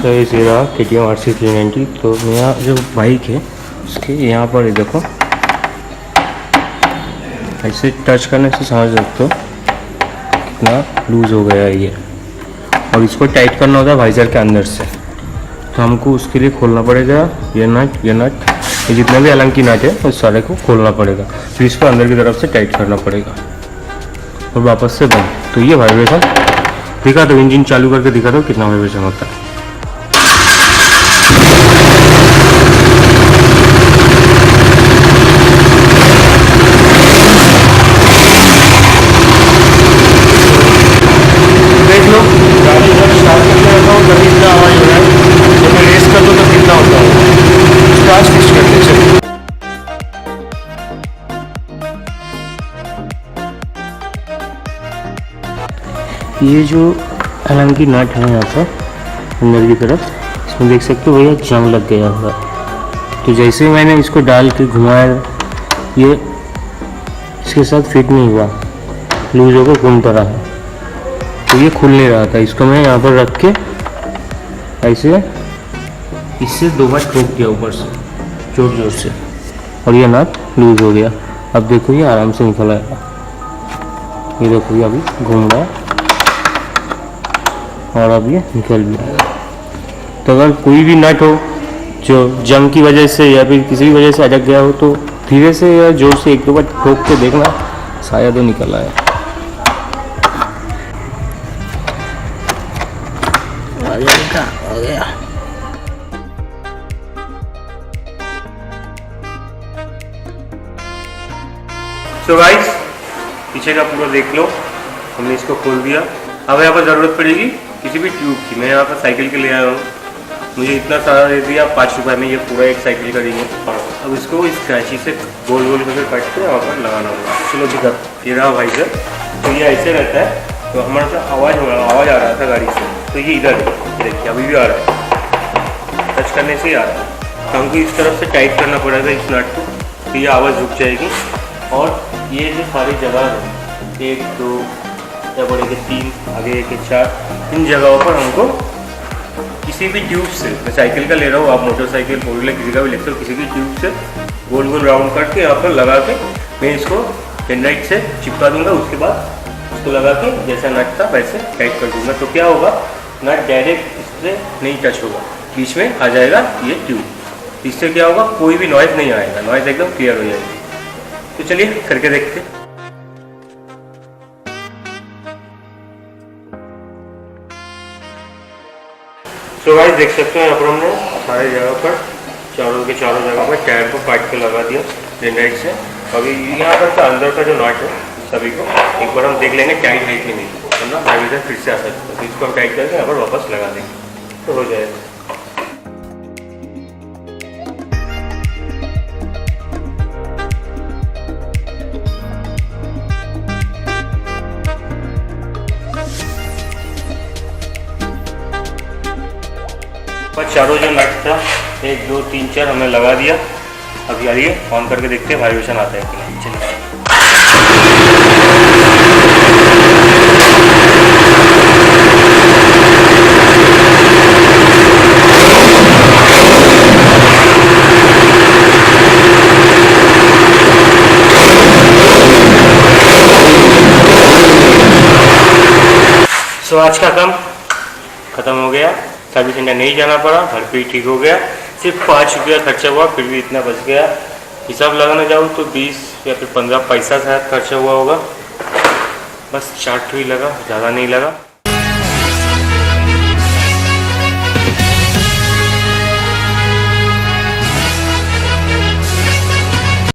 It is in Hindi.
तो ये रहा KTM RC 390। तो मेरा जो बाइक है उसके यहाँ पर देखो, ऐसे टच करने से समझ सकते हो कितना लूज़ हो गया है ये। और इसको टाइट करना होता है वाइज़र के अंदर से, तो हमको उसके लिए खोलना पड़ेगा ये नट, ये जितने भी अलग की नट है उस सारे को खोलना पड़ेगा, फिर इसको अंदर की तरफ से टाइट करना पड़ेगा और वापस से बंद। तो ये वाइब्रेशन दिखा दो, इंजन चालू करके दिखा दो कितना वाइब्रेशन होता है। देख लो गाड़ी जब स्टार्ट करके रखा हूँ तभी इतना आवाज़ हो रहा है, तो मैं रेस कर दूँ तो कितना होता है। स्टार्ट फिक्स करते चलिए। ये जो अलग की नट है यहाँ पर अंदर की तरफ, इसमें देख सकते हो भैया जंग लग गया होगा। तो जैसे ही मैंने इसको डाल के घुमाया, ये इसके साथ फिट नहीं हुआ, लूज होकर घूमता रहा, तो ये खुल नहीं रहा था। इसको मैं यहाँ पर रख के ऐसे इससे 2 बार ठोक दिया ऊपर से जोर जोर से, और ये नट लूज हो गया। अब देखो ये आराम से निकल आएगा। ये देखो ये अभी घूम रहा है और अब ये निकल भी आएगा। तो अगर कोई भी नट हो जो जंग की वजह से या फिर किसी भी वजह से अटक गया हो, तो धीरे से या जोर से 1-2 बार ठोक के देखना, शायद वो निकल आए। हो गया। तो गाइस पीछे का पूरा देख लो, हमने इसको खोल दिया। अब यहाँ पर ज़रूरत पड़ेगी किसी भी ट्यूब की। मैं यहाँ पर साइकिल के ले आया हूँ, मुझे इतना सारा दे दिया 5 रुपये में, ये पूरा एक साइकिल का रिंग है। अब इसको इस कैंची से गोल गोल करके काट के यहाँ पर लगाना होगा। चलो दिखा, ये रहा वाइज़र। तो ये ऐसे रहता है, तो हमारा सा आवाज़ आ रहा था गाड़ी से, तो ये इधर देखिए अभी भी आ रहा है, टच करने से ही आ रहा है। तो हमको इस तरफ से टाइट करना पड़ेगा इस नट को, तो ये आवाज़ रुक जाएगी। और ये जो सारी जगह है 1 2 या बोलेंगे 3, आगे 1 4, इन जगहों पर हमको किसी भी ट्यूब से, मैं साइकिल का ले रहा हूँ, आप मोटरसाइकिल 4 व्हीलर किसी का भी ले सकते हो, किसी भी ट्यूब से गोल गोल राउंड करके यहाँ पर लगा के मैं इसको पेनराइट से चिपका दूंगा। उसके बाद इसको लगा के जैसा नट था वैसे टाइट कर दूंगा। तो क्या होगा, नट डायरेक्ट इससे नहीं टच होगा, बीच में आ जाएगा ये ट्यूब। इससे क्या होगा, कोई भी नॉइज़ नहीं आएगा, नॉइज़ एकदम क्लियर हो जाएगी। तो चलिए करके देखते हैं। तो गाइस देख सकते हो यहाँ पर हमने सारे जगह पर चारों जगह पर टायर को काट के लगा दिया पेनराइट से। अभी यहाँ पर तो अंदर का जो नट है सभी को एक बार हम देख लेंगे टाइट है कि नहीं, वरना वाइब्रेशन फिर से आ सकता है। तो इसको हम टाइट करके यहाँ पर वापस लगा देंगे तो हो जाएगा। पर चारों जो नट था 1 2 3 4 हमने लगा दिया। अब आइए ऑन करके देखते हैं वाइब्रेशन आता है कि नहीं। चलिए सो आज का काम खत्म हो गया, सर्विस सेंटर नहीं जाना पड़ा, घर पे ही ठीक हो गया। सिर्फ 5 रुपया खर्चा हुआ, फिर भी इतना बच गया। हिसाब लगाने जाऊँ तो 20 या फिर 15 पैसा शायद खर्चा हुआ होगा। बस 4 ही लगा, ज़्यादा नहीं लगा।